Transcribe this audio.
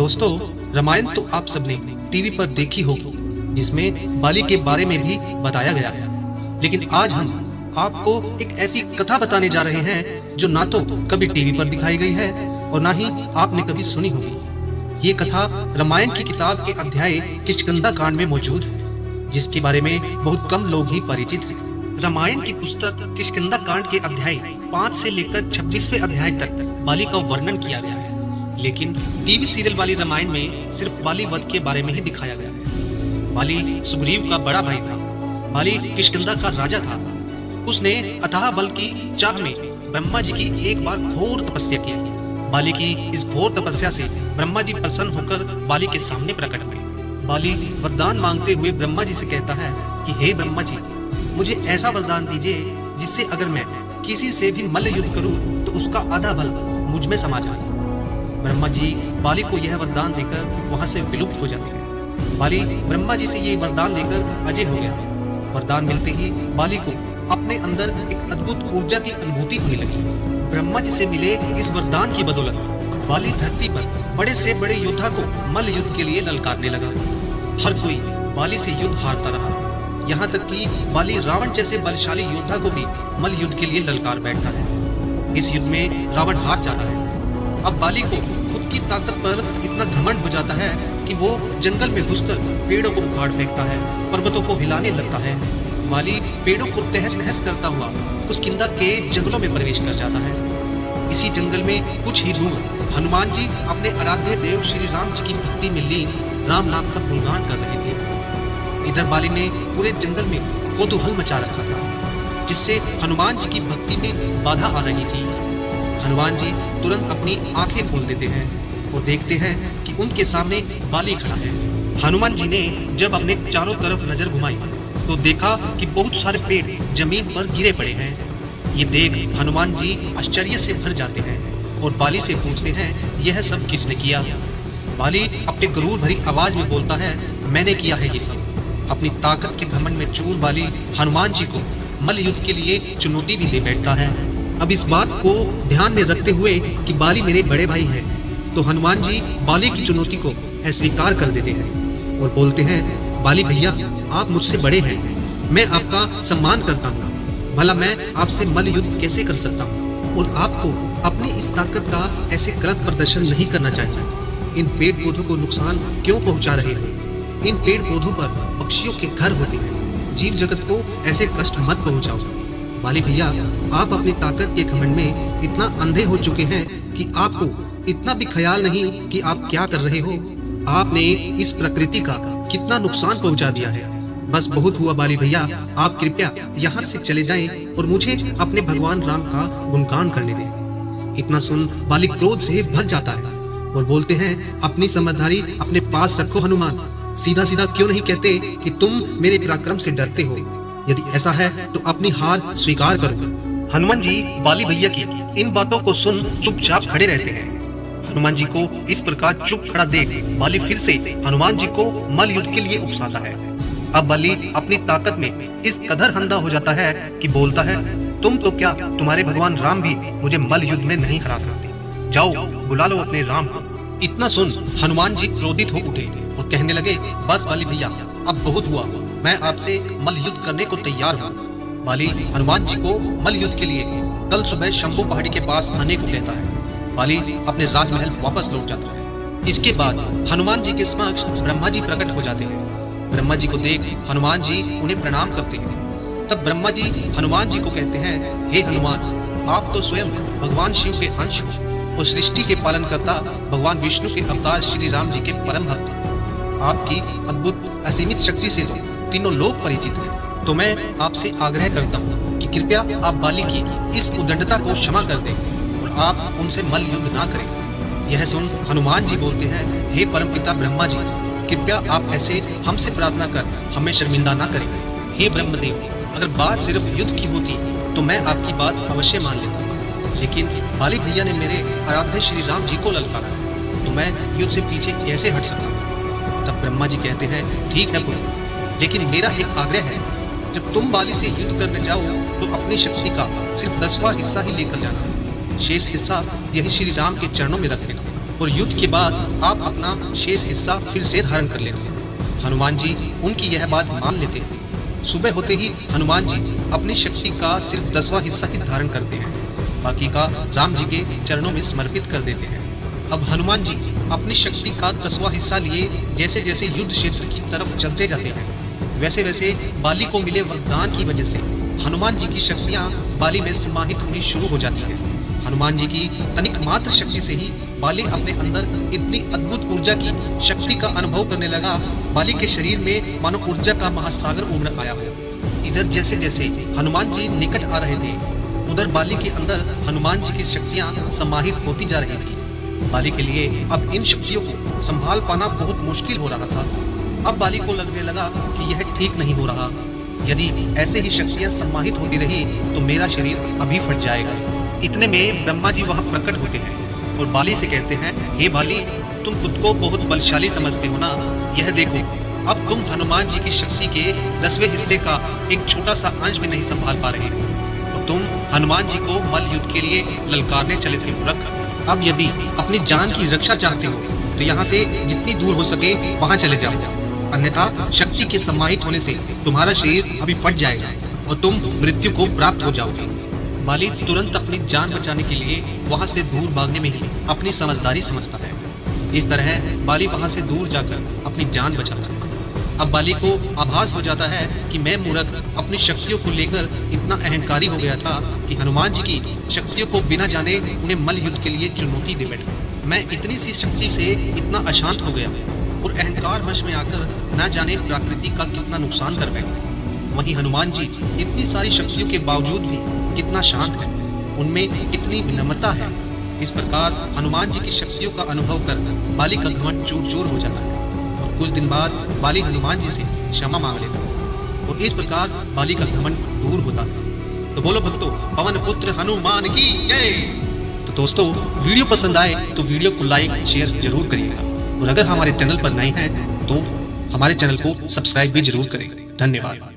दोस्तों, रामायण तो आप सबने टीवी पर देखी होगी, जिसमें बाली के बारे में भी बताया गया है। लेकिन आज हम आपको एक ऐसी कथा बताने जा रहे हैं जो ना तो कभी टीवी पर दिखाई गई है और ना ही आपने कभी सुनी होगी। ये कथा रामायण की किताब के अध्याय किष्किंधा कांड में मौजूद है, जिसके बारे में बहुत कम लोग ही परिचित हैं। रामायण की पुस्तक किष्किंधा कांड के अध्याय 5 से लेकर 26वें अध्याय तक बाली का वर्णन किया गया है, लेकिन टीवी सीरियल वाली रामायण में सिर्फ बाली वध के बारे में ही दिखाया गया है। बाली सुग्रीव का बड़ा भाई था। बाली किष्किंधा का राजा था। उसने अथाह बल की चाह में ब्रह्मा जी की एक बार घोर तपस्या की। बाली की इस घोर तपस्या से ब्रह्मा जी प्रसन्न होकर बाली के सामने प्रकट हुए। बाली वरदान मांगते हुए ब्रह्मा जी से कहता है कि हे ब्रह्मा जी, मुझे ऐसा वरदान दीजिए जिससे अगर मैं किसी से भी मल्ल युद्ध करूं तो उसका आधा बल मुझ में समा जाए। ब्रह्मा जी बाली को यह वरदान देकर वहां से विलुप्त हो जाते हैं। बाली ब्रह्मा जी से ये वरदान लेकर अजय हो गया। वरदान मिलते ही बाली को अपने अंदर एक अद्भुत ऊर्जा की अनुभूति होने लगी। ब्रह्मा जी से मिले इस वरदान की बदौलत बाली धरती पर बड़े से बड़े योद्धा को मल्ल युद्ध के लिए ललकारने लगा। हर कोई बाली से युद्ध हारता रहा, यहाँ तक कि बाली रावण जैसे बलशाली योद्धा को भी मल्ल युद्ध के लिए ललकार बैठता है। इस युद्ध में रावण हार जाता है। अब बाली को खुद की ताकत पर इतना घमंड हो जाता है कि वो जंगल में घुसकर पेड़ों को उखाड़ फेंकता है, पर्वतों को हिलाने लगता है। बाली पेड़ों को तहस नहस करता हुआ किष्किंधा के जंगलों में प्रवेश कर जाता है। इसी जंगल में कुछ ही दूर हनुमान जी अपने आराध्य देव श्री राम जी की भक्ति में लीन राम नाम का गुणगान कर रहे थे। इधर बाली ने पूरे जंगल में कौतूहल मचा रखा था, जिससे हनुमान जी की भक्ति में बाधा आ रही थी। हनुमान जी तुरंत अपनी आंखें खोल देते हैं और देखते हैं कि उनके सामने बाली खड़ा है। हनुमान जी ने जब अपने चारों तरफ नजर घुमाई तो देखा कि बहुत सारे पेड़ जमीन पर गिरे पड़े हैं। ये देख हनुमान जी आश्चर्य से भर जाते हैं और बाली से पूछते हैं, यह सब किसने किया? बाली अपने गरूर भरी आवाज में बोलता है, मैंने किया है ये सब। अपनी ताकत के घमंड में चूर बाली हनुमान जी को मल्ल युद्ध के लिए चुनौती भी दे बैठता है। अब इस बात को ध्यान में रखते हुए कि बाली मेरे बड़े भाई हैं, तो हनुमान जी बाली की चुनौती को अस्वीकार कर देते हैं और बोलते हैं, बाली भैया, आप मुझसे बड़े हैं, मैं आपका सम्मान करता हूँ, भला मैं आपसे मल्ल युद्ध कैसे कर सकता हूँ? और आपको अपनी इस ताकत का ऐसे गलत प्रदर्शन नहीं करना चाहिए। इन पेड़ पौधों को नुकसान क्यों पहुँचा रहे हो? इन पेड़ पौधों पर पक्षियों के घर होते हैं, जीव जगत को ऐसे कष्ट मत पहुँचाओ। बाली भैया, आप अपनी ताकत के घमंड में इतना अंधे हो चुके हैं कि आपको इतना भी ख्याल नहीं कि आप क्या कर रहे हो। आपने इस प्रकृति का कितना नुकसान पहुंचा दिया है। बस बहुत हुआ बाली भैया, आप कृपया यहाँ से चले जाएं और मुझे अपने भगवान राम का गुणगान करने दें। इतना सुन बाली क्रोध से भर जाता है और बोलते हैं, अपनी समझदारी अपने पास रखो हनुमान, सीधा सीधा क्यों नहीं कहते कि तुम मेरे पराक्रम से डरते हो? यदि ऐसा है तो अपनी हार स्वीकार करो। हनुमान जी बाली भैया की इन बातों को सुन चुपचाप खड़े रहते हैं। हनुमान जी को इस प्रकार चुप खड़ा देख बाली फिर से हनुमान जी को मल्ल युद्ध के लिए उकसाता है। अब बाली अपनी ताकत में इस कदर अंधा हो जाता है कि बोलता है, तुम तो क्या, तुम्हारे भगवान राम भी मुझे मल्ल युद्ध में नहीं हरा सकते। जाओ बुला लो अपने राम को। इतना सुन हनुमान जी क्रोधित हो उठे और कहने लगे, बस बाली भैया, अब बहुत हुआ, मैं आपसे मल्ल युद्ध करने को तैयार हूँ। बाली हनुमान जी को मल्ल युद्ध के लिए कल सुबह शंभू पहाड़ी के पास आने को कहता है। बाली अपने राजमहल वापस लौट जाता है। इसके बाद हनुमान जी के समक्ष ब्रह्मा जी प्रकट हो जाते हैं। ब्रह्मा जी को देख हनुमान जी उन्हें प्रणाम करते हैं। तब ब्रह्मा जी हनुमान जी को कहते हैं, हे हनुमान, आप तो स्वयं भगवान शिव के अंश हो और सृष्टि के पालन करता भगवान विष्णु के अवतार श्री राम जी के परम भक्त। आपकी अद्भुत असीमित शक्ति से तो तीनों लोग परिचित हैं। तो मैं आपसे आग्रह करता हूँ कि कृपया आप बाली की इस उद्दंडता को क्षमा कर दें और आप उनसे मल्ल युद्ध ना करें। यह सुन हनुमान जी बोलते हैं, हे परमपिता ब्रह्मा जी, कृपया आप ऐसे हमसे प्रार्थना कर हमें शर्मिंदा ना करें। हे ब्रह्मदेव, अगर बात सिर्फ युद्ध की होती तो मैं आपकी बात अवश्य मान लेता, लेकिन बाली भैया ने मेरे आराध्य श्री राम जी को ललकारा है, तो मैं युद्ध से पीछे कैसे हट सकता हूँ? तब ब्रह्मा जी कहते हैं, ठीक है पुत्र, लेकिन मेरा एक आग्रह है, जब तुम बाली से युद्ध करने जाओ तो अपनी शक्ति का सिर्फ 10वां हिस्सा ही लेकर जाना, शेष हिस्सा यही श्री राम के चरणों में रख देना। और युद्ध के बाद आप अपना शेष हिस्सा फिर से धारण कर लेते हैं। हनुमान जी उनकी यह बात मान लेते हैं। सुबह होते ही हनुमान जी अपनी शक्ति का सिर्फ 10वां हिस्सा ही धारण करते हैं, बाकी का राम जी के चरणों में समर्पित कर देते हैं। अब हनुमान जी अपनी शक्ति का 10वां हिस्सा लिए जैसे जैसे युद्ध क्षेत्र की तरफ चलते जाते हैं, वैसे वैसे बाली को मिले वरदान की वजह से हनुमान जी की शक्तियां बाली में समाहित होनी शुरू हो जाती है। हनुमान जी की तनिक मात्र शक्ति से ही बाली अपने अंदर इतनी अद्भुत ऊर्जा की शक्ति का अनुभव करने लगा। बाली के शरीर में मानो ऊर्जा का महासागर उमड़ आया हो। इधर जैसे जैसे हनुमान जी निकट आ रहे थे, उधर बाली के अंदर हनुमान जी की शक्तियां समाहित होती जा रही थी। बाली के लिए अब इन शक्तियों को संभाल पाना बहुत मुश्किल हो रहा था। अब बाली को लगने लगा कि यह ठीक नहीं हो रहा। यदि ऐसे ही शक्तियां सम्माहित होती रही तो मेरा शरीर अभी फट जाएगा। इतने में ब्रह्मा जी वहां प्रकट होते हैं और बाली से कहते हैं, हे बाली, तुम खुद को बहुत बलशाली समझते हो ना? यह देखो, अब तुम हनुमान जी की शक्ति के 10वें हिस्से का एक छोटा सा अंश भी नहीं संभाल पा रहे हो और तुम हनुमान जी को मल्ल युद्ध के लिए ललकारने चले थे मूर्ख। अब यदि अपनी जान की रक्षा चाहते हो तो यहाँ से जितनी दूर हो सके वहां चले जाओ, अन्यथा शक्ति के सम्माहित होने से तुम्हारा शरीर अभी फट जाएगा और तुम मृत्यु को प्राप्त हो जाओगे। बाली तुरंत अपनी जान बचाने के लिए वहां से दूर भागने में ही अपनी समझदारी समझता है। इस तरह बाली वहां से दूर जाकर अपनी जान बचाता है। अब बाली को आभास हो जाता है कि मैं मूर्ख अपनी शक्तियों को लेकर इतना अहंकारी हो गया था कि हनुमान जी की शक्तियों को बिना जाने उन्हें मल्ल युद्ध के लिए चुनौती दे बैठा। मैं इतनी सी शक्ति से इतना अशांत हो गया और अहंकार वश में आकर न जाने प्रकृति का कितना नुकसान कर बैठा। वहीं हनुमान जी इतनी सारी शक्तियों के बावजूद भी कितना शांत है, उनमें कितनी विनम्रता है। इस प्रकार हनुमान जी की शक्तियों का अनुभव कर बाली का घमंड चूर चूर हो जाता है और कुछ दिन बाद बाली हनुमान जी से क्षमा मांग लेता है और इस प्रकार बाली का घमंड दूर होता है। तो बोलो भक्तों, पवन पुत्र हनुमान की जय। तो दोस्तों, वीडियो पसंद आए तो वीडियो को लाइक शेयर जरूर करिएगा और अगर हमारे चैनल पर नए हैं तो हमारे चैनल को सब्सक्राइब भी जरूर करें। धन्यवाद।